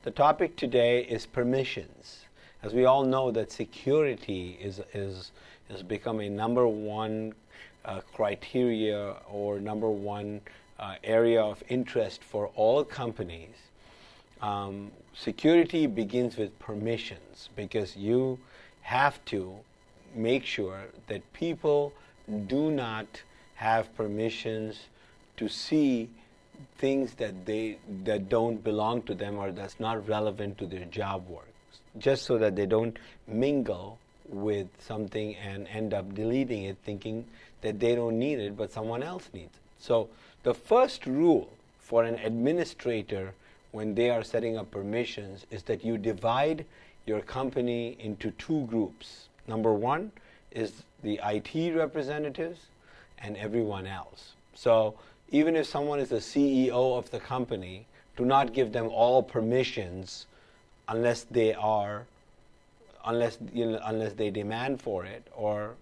The topic today is permissions. As we all know that security has become a number one criteria or number one area of interest for all companies. Security begins with permissions because you have to make sure that people do not have permissions to see things that don't belong to them or that's not relevant to their job work, just so that they don't mingle with something and end up deleting it thinking that they don't need it but someone else needs it. So the first rule for an administrator when they are setting up permissions is that you divide your company into two groups. Number one is the IT representatives and everyone else. So even if someone is the CEO of the company, do not give them all permissions unless they demand for it, or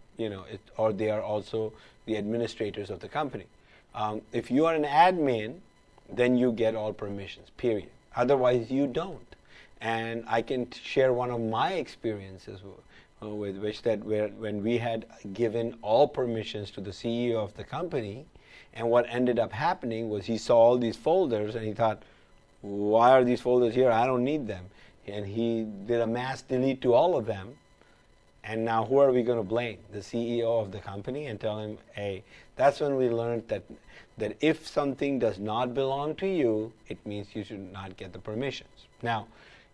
or they are also the administrators of the company. If you are an admin, then you get all permissions, period. Otherwise, you don't. And I can share one of my experiences with which when we had given all permissions to the CEO of the company, and what ended up happening was he saw all these folders and he thought, why are these folders here? I don't need them. And he did a mass delete to all of them. And now who are we going to blame? The CEO of the company, and tell him, hey, that's when we learned that if something does not belong to you, it means you should not get the permissions. Now,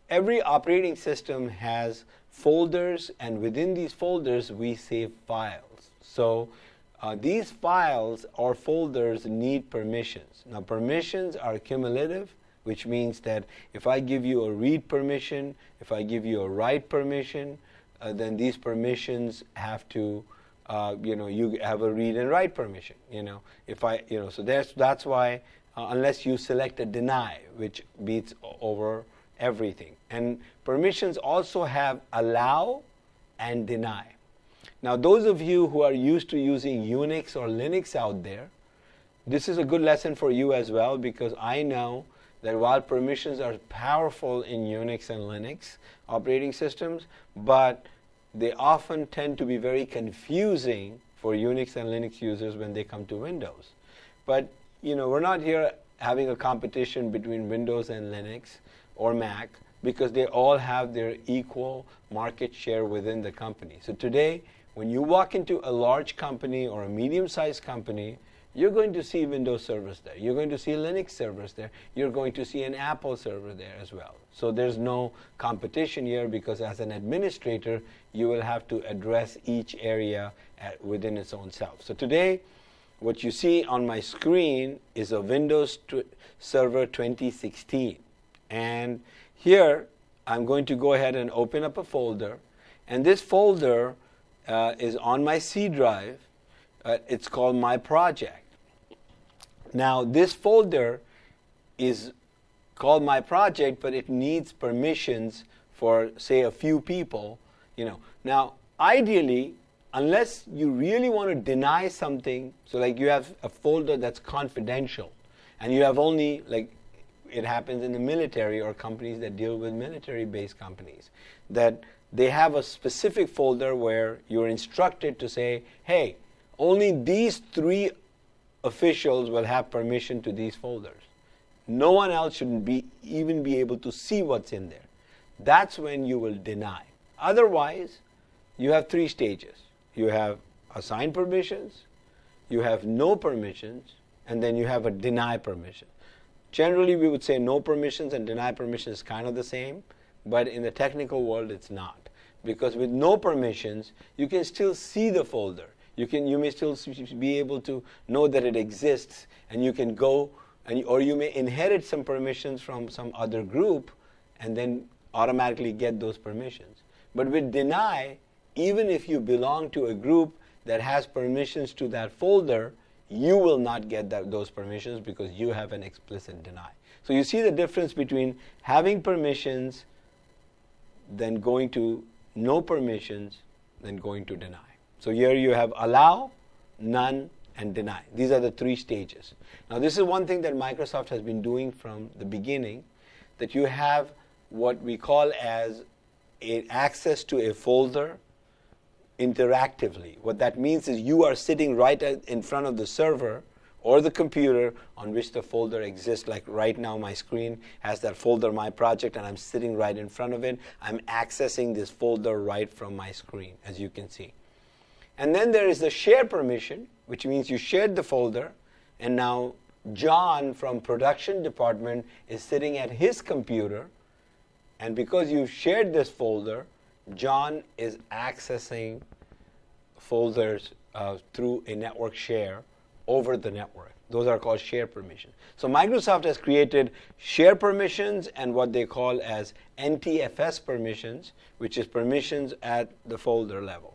every operating system has folders, and within these folders we save files. So these files or folders need permissions. Now, permissions are cumulative, which means that if I give you a read permission, if I give you a write permission, then these permissions have to, you have a read and write permission. So that's why unless you select a deny, which beats over everything. And permissions also have allow and deny. Now, those of you who are used to using Unix or Linux out there, this is a good lesson for you as well, because I know that while permissions are powerful in Unix and Linux operating systems, but they often tend to be very confusing for Unix and Linux users when they come to Windows. But we're not here having a competition between Windows and Linux or Mac, because they all have their equal market share within the company. So today, when you walk into a large company or a medium-sized company, you're going to see Windows servers there. You're going to see Linux servers there. You're going to see an Apple server there as well. So there's no competition here, because as an administrator, you will have to address each area within its own self. So today, what you see on my screen is a Windows Server 2016. And here, I'm going to go ahead and open up a folder. And this folder is on my C drive. It's called My Project. Now, this folder is called My Project, but it needs permissions for, say, a few people. Now, ideally, unless you really want to deny something, so like you have a folder that's confidential, and you have only, like it happens in the military or companies that deal with military-based companies, that they have a specific folder where you're instructed to say, hey, only these 3 officials will have permission to these folders. No one else shouldn't even be able to see what's in there. That's when you will deny. Otherwise, you have 3 stages. You have assign permissions, you have no permissions, and then you have a deny permission. Generally, we would say no permissions and deny permissions is kind of the same, but in the technical world, it's not. Because with no permissions, you can still see the folder. You may still be able to know that it exists, and you can go, or you may inherit some permissions from some other group and then automatically get those permissions. But with deny, even if you belong to a group that has permissions to that folder, you will not get those permissions because you have an explicit deny. So you see the difference between having permissions, then going to no permissions, then going to deny. So here you have allow, none, and deny. These are the 3 stages. Now, this is one thing that Microsoft has been doing from the beginning, that you have what we call as access to a folder interactively. What that means is you are sitting right in front of the server or the computer on which the folder exists. Like right now my screen has that folder, my project, and I'm sitting right in front of it. I'm accessing this folder right from my screen, as you can see. And then there is the share permission, which means you shared the folder, and now John from production department is sitting at his computer, and because you shared this folder, John is accessing folders through a network share over the network. Those are called share permissions. So Microsoft has created share permissions and what they call as NTFS permissions, which is permissions at the folder level.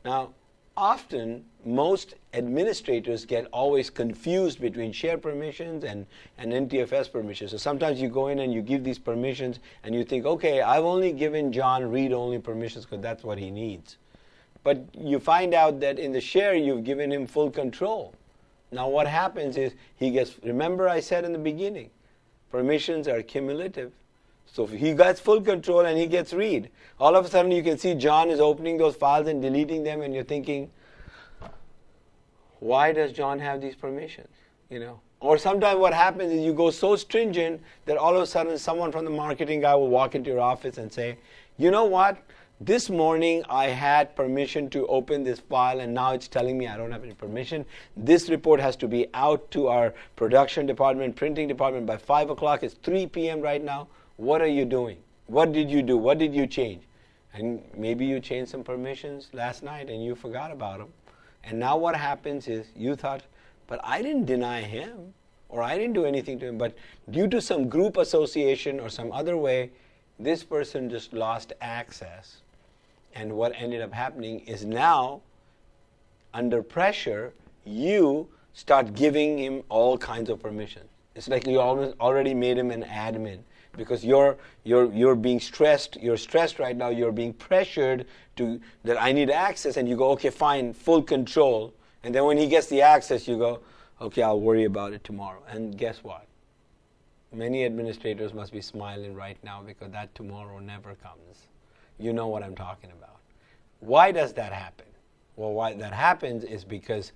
Now, often most administrators get always confused between share permissions and NTFS permissions. So sometimes you go in and you give these permissions and you think, okay, I've only given John read-only permissions because that's what he needs. But you find out that in the share you've given him full control. Now what happens is he gets, remember I said in the beginning, permissions are cumulative. So if he gets full control and he gets read, all of a sudden you can see John is opening those files and deleting them, and you're thinking, why does John have these permissions? Or sometimes what happens is you go so stringent that all of a sudden someone from the marketing guy will walk into your office and say, you know what? This morning I had permission to open this file and now it's telling me I don't have any permission. This report has to be out to our production department, printing department by 5 o'clock. It's 3 p.m. right now. What are you doing? What did you do? What did you change? And maybe you changed some permissions last night and you forgot about them. And now what happens is you thought, but I didn't deny him or I didn't do anything to him. But due to some group association or some other way, this person just lost access. And what ended up happening is now, under pressure, you start giving him all kinds of permissions. It's like you already made him an admin because you're being stressed. You're stressed right now. You're being pressured to that I need access, and you go, okay, fine, full control. And then when he gets the access, you go, okay, I'll worry about it tomorrow. And guess what? Many administrators must be smiling right now because that tomorrow never comes. You know what I'm talking about. Why does that happen? Well, why that happens is because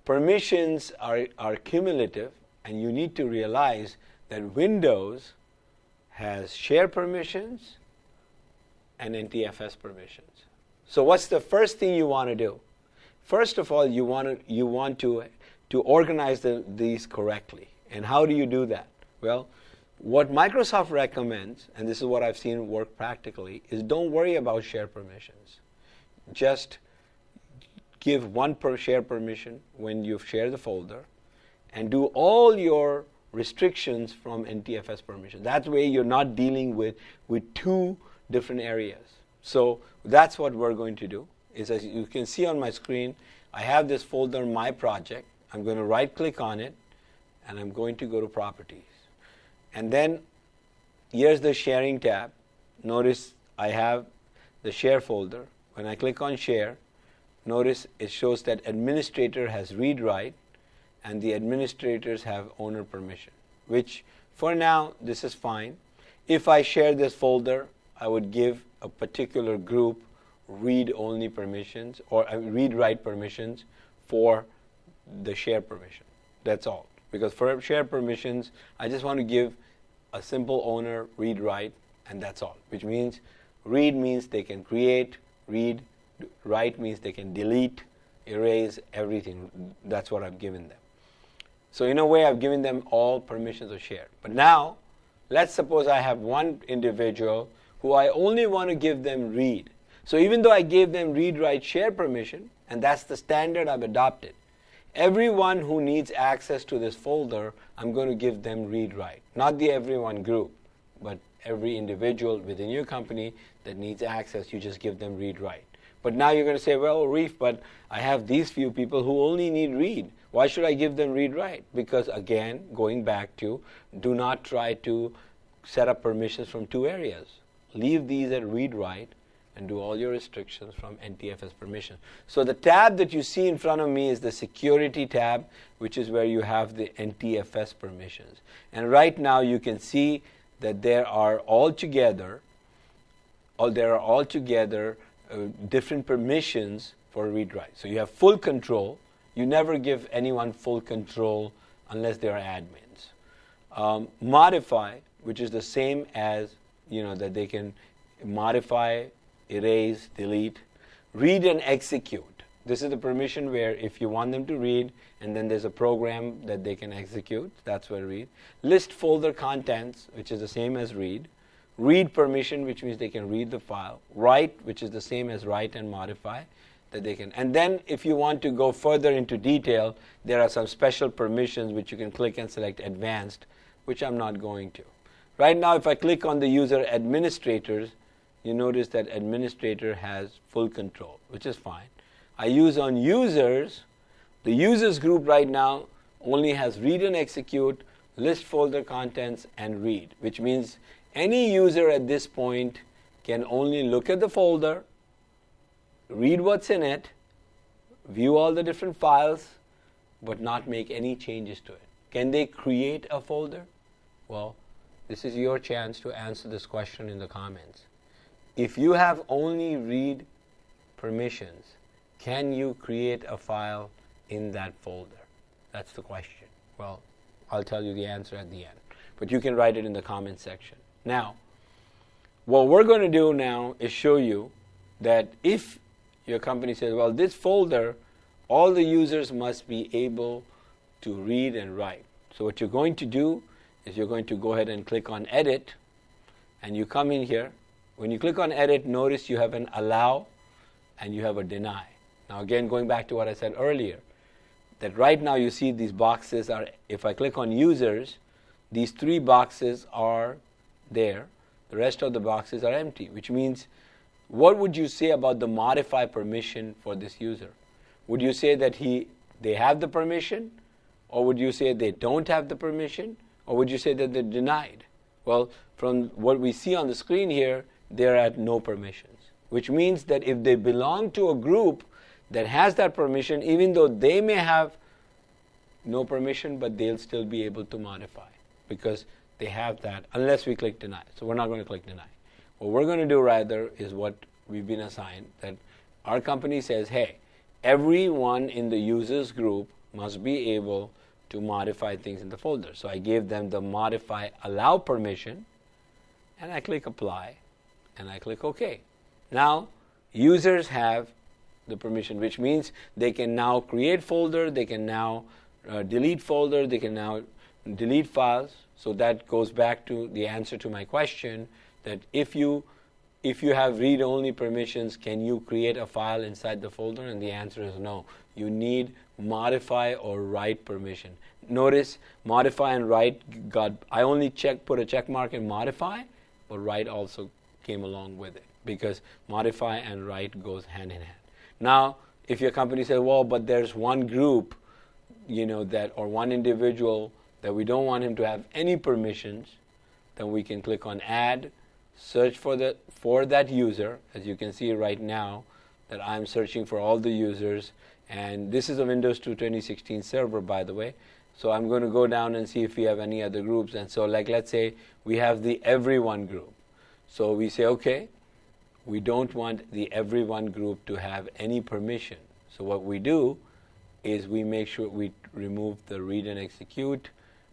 permissions are cumulative, and you need to realize that Windows has share permissions and NTFS permissions. So what's the first thing you want to do? First of all, you want to organize these correctly. And how do you do that? Well, what Microsoft recommends, and this is what I've seen work practically, is don't worry about share permissions. Just give one share permission when you share the folder and do all your restrictions from NTFS permission. That way you're not dealing with two different areas. So that's what we're going to do. Is, as you can see on my screen, I have this folder, My Project. I'm going to right click on it and I'm going to go to Properties. And then here's the sharing tab. Notice I have the share folder. When I click on share, notice it shows that administrator has read write and the administrators have owner permission, which for now this is fine. If I share this folder, I would give a particular group read only permissions or read write permissions for the share permission. That's all. Because for share permissions, I just want to give a simple owner read write, and that's all. Which means read means they can create, read, write means they can delete, erase, everything. That's what I've given them. So in a way, I've given them all permissions of share. But now, let's suppose I have one individual who I only want to give them read. So even though I gave them read, write, share permission, and that's the standard I've adopted, everyone who needs access to this folder, I'm going to give them read, write. Not the everyone group, but every individual within your company that needs access, you just give them read, write. But now you're going to say, well, Arif, but I have these few people who only need read. Why should I give them read, write? Because again, going back to, do not try to set up permissions from two areas. Leave these at read, write, and do all your restrictions from NTFS permission. So the tab that you see in front of me is the security tab, which is where you have the NTFS permissions. And right now you can see that there are altogether different permissions for read-write. So you have full control. You never give anyone full control unless they are admins. Modify, which is the same as, that they can modify, erase, delete. Read and execute. This is the permission where if you want them to read and then there's a program that they can execute, that's where read. List folder contents, which is the same as read. Read permission, which means they can read the file. Write, which is the same as write and modify, that they can. And then if you want to go further into detail, there are some special permissions which you can click and select advanced, which I'm not going to. Right now, if I click on the user administrators, you notice that administrator has full control, which is fine. I use on users, the users group right now only has read and execute, list folder contents, and read, which means any user at this point can only look at the folder, read what's in it, view all the different files, but not make any changes to it. Can they create a folder? Well, this is your chance to answer this question in the comments. If you have only read permissions, can you create a file in that folder? That's the question. Well, I'll tell you the answer at the end, but you can write it in the comment section. Now, what we're going to do now is show you that if your company says, well, this folder, all the users must be able to read and write. So what you're going to do is you're going to go ahead and click on edit, and you come in here. When you click on edit, notice you have an allow and you have a deny. Now again, going back to what I said earlier, that right now you see these boxes are, if I click on users, these 3 boxes are there. The rest of the boxes are empty, which means, what would you say about the modify permission for this user? Would you say that they have the permission, or would you say they don't have the permission, or would you say that they're denied? Well, from what we see on the screen here, they're at no permissions, which means that if they belong to a group that has that permission, even though they may have no permission, but they'll still be able to modify because they have that, unless we click deny. So we're not going to click deny. What we're going to do rather is what we've been assigned, that our company says, hey, everyone in the users group must be able to modify things in the folder. So I gave them the modify allow permission, and I click apply, and I click OK. Now, users have the permission, which means they can now create folder, they can now delete folder, they can now delete files. So that goes back to the answer to my question, that if you have read-only permissions, can you create a file inside the folder? And the answer is no. You need modify or write permission. Notice modify and write I only put a check mark in modify, but write also came along with it, because modify and write goes hand in hand. Now, if your company says, well, but there's one group, or one individual that we don't want him to have any permissions, then we can click on add, search for that user. As you can see right now, that I'm searching for all the users, and this is a Windows 2 2016 server, by the way. So I'm going to go down and see if we have any other groups. And so, like, let's say we have the everyone group. So we say, okay, we don't want the everyone group to have any permission. So what we do is we make sure we remove the read and execute,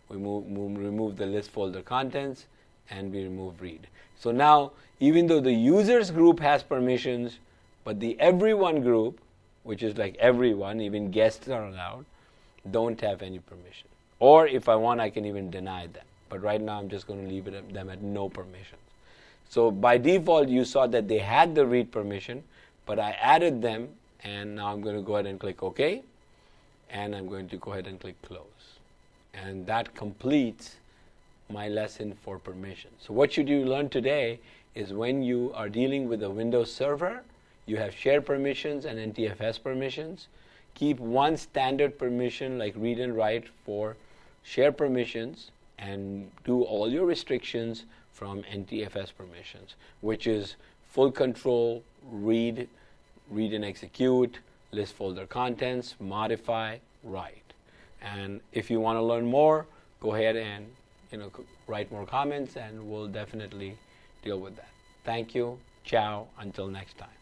we remove the list folder contents, and we remove read. So now, even though the users group has permissions, but the everyone group, which is like everyone, even guests are allowed, don't have any permission. Or if I want, I can even deny them. But right now, I'm just going to leave them at no permissions. So by default, you saw that they had the read permission, but I added them, and now I'm going to go ahead and click OK, and I'm going to go ahead and click close. And that completes my lesson for permissions. So what should you learn today is when you are dealing with a Windows server, you have shared permissions and NTFS permissions. Keep one standard permission like read and write for share permissions, and do all your restrictions from NTFS permissions, which is full control, read and execute, list folder contents, modify, write. And if you want to learn more, go ahead and write more comments, and we'll definitely deal with that. Thank you. Ciao. Until next time.